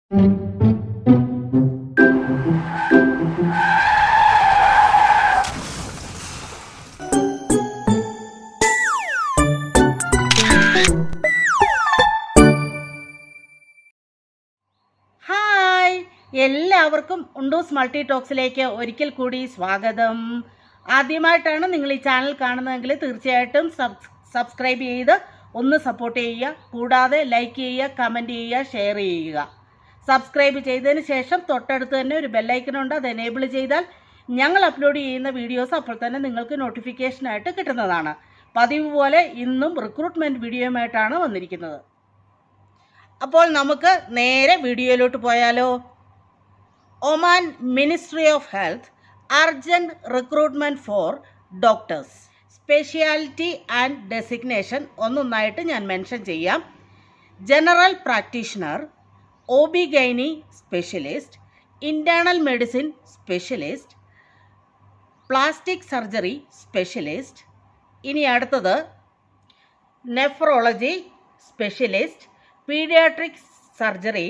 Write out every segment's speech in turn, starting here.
എല്ലാവർക്കും ഉണ്ടൂസ് മൾട്ടി ടോക്സിലേക്ക് ഒരിക്കൽ കൂടി സ്വാഗതം. ആദ്യമായിട്ടാണ് നിങ്ങൾ ഈ ചാനൽ കാണുന്നതെങ്കിൽ തീർച്ചയായിട്ടും സബ്സ്ക്രൈബ് ചെയ്ത് ഒന്ന് സപ്പോർട്ട് ചെയ്യുക. കൂടാതെ ലൈക്ക് ചെയ്യുക, കമൻറ്റ് ചെയ്യുക, ഷെയർ ചെയ്യുക. സബ്സ്ക്രൈബ് ചെയ്തതിന് ശേഷം തൊട്ടടുത്ത് തന്നെ ഒരു ബെല്ലൈക്കനുണ്ട്. അത് എനേബിൾ ചെയ്താൽ ഞങ്ങൾ അപ്ലോഡ് ചെയ്യുന്ന വീഡിയോസ് അപ്പോൾ തന്നെ നിങ്ങൾക്ക് നോട്ടിഫിക്കേഷനായിട്ട് കിട്ടുന്നതാണ്. പതിവ് പോലെ ഇന്നും റിക്രൂട്ട്മെൻറ്റ് വീഡിയോയുമായിട്ടാണ് വന്നിരിക്കുന്നത്. അപ്പോൾ നമുക്ക് നേരെ വീഡിയോയിലോട്ട് പോയാലോ. Oman ministry of health urgent recruitment for doctors. Speciality and designation ഒന്നൊന്നായിട്ട് ഞാൻ മെൻഷൻ ചെയ്യാം. General practitioner, OB/GYN specialist, internal medicine specialist, plastic surgery specialist. ഇനി അടുത്തത് nephrology specialist, paediatric surgery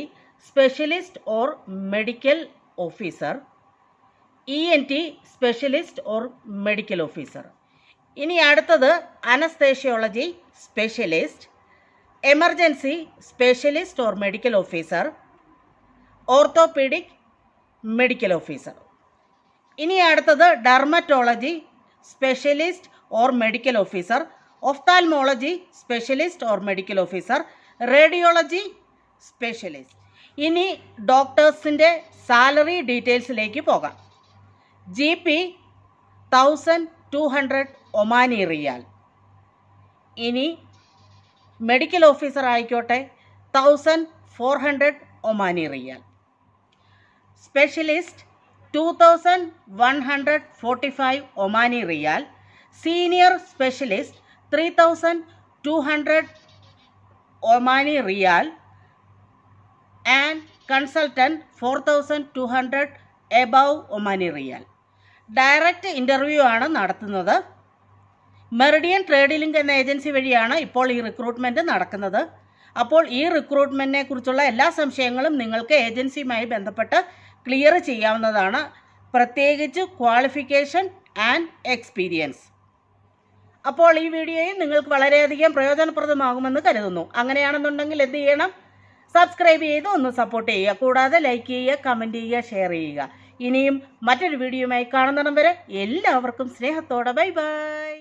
specialist or medical officer, ENT specialist or medical officer. ഇനി അടുത്തത് anaesthesiology specialist, emergency specialist or medical officer, orthopaedic medical officer. ഇനി അടുത്തത് dermatology specialist or medical officer, ophthalmology specialist or medical officer, radiology specialist. ഇനി ഡോക്ടേഴ്സിൻ്റെ salary ഡീറ്റെയിൽസിലേക്ക് പോകാം. GP 1200 Omani റിയാൽ. ഇനി medical officer ആയിക്കോട്ടെ 1400 Omani riyal. Specialist 2145 Omani riyal. Senior specialist 3200 Omani riyal. And consultant 4200 above Omani riyal. Direct interview ആണ് നടത്തുന്നത്. Meridian trade link എന്ന agency വഴിയാണ് ഇപ്പോൾ ഈ റിക്രൂട്ട്മെൻറ്റ് നടക്കുന്നത്. അപ്പോൾ ഈ റിക്രൂട്ട്മെൻറ്റിനെ കുറിച്ചുള്ള എല്ലാ സംശയങ്ങളും നിങ്ങൾക്ക് ഏജൻസിയുമായി ബന്ധപ്പെട്ട് ക്ലിയർ ചെയ്യാവുന്നതാണ്, പ്രത്യേകിച്ച് ക്വാളിഫിക്കേഷൻ ആൻഡ് എക്സ്പീരിയൻസ്. അപ്പോൾ ഈ വീഡിയോയും നിങ്ങൾക്ക് വളരെയധികം പ്രയോജനപ്രദമാകുമെന്ന് കരുതുന്നു. അങ്ങനെയാണെന്നുണ്ടെങ്കിൽ എന്ത് ചെയ്യണം? സബ്സ്ക്രൈബ് ചെയ്ത് ഒന്ന് സപ്പോർട്ട് ചെയ്യുക. കൂടാതെ ലൈക്ക് ചെയ്യുക, കമൻറ്റ് ചെയ്യുക, ഷെയർ ചെയ്യുക. ഇനിയും മറ്റൊരു വീഡിയോയുമായി കാണുന്നിടം വരെ എല്ലാവർക്കും സ്നേഹത്തോടെ ബൈ ബൈ.